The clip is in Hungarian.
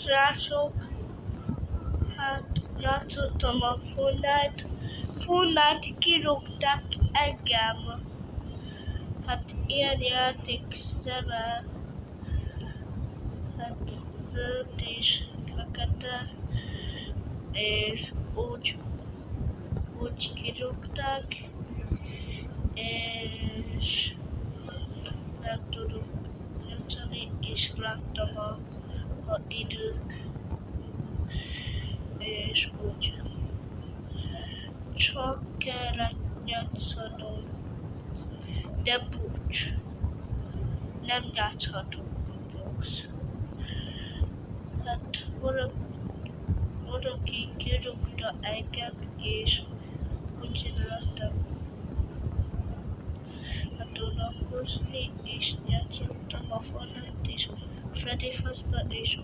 Srácok, hát játszottam a Fortnite kirúgtak engem. Hát ilyen játék szeme, hát zöld és fekete, és úgy kirúgtak, és nem tudok játszani, és láttam a idők, és úgy csak kellett játszanom, de bocs, nem játszhatunk Roblox. Hát valaki kirúgta engem, és úgy csináltam, hát unalkozni, és játszottam a Fortnite és Freddy Fazbear és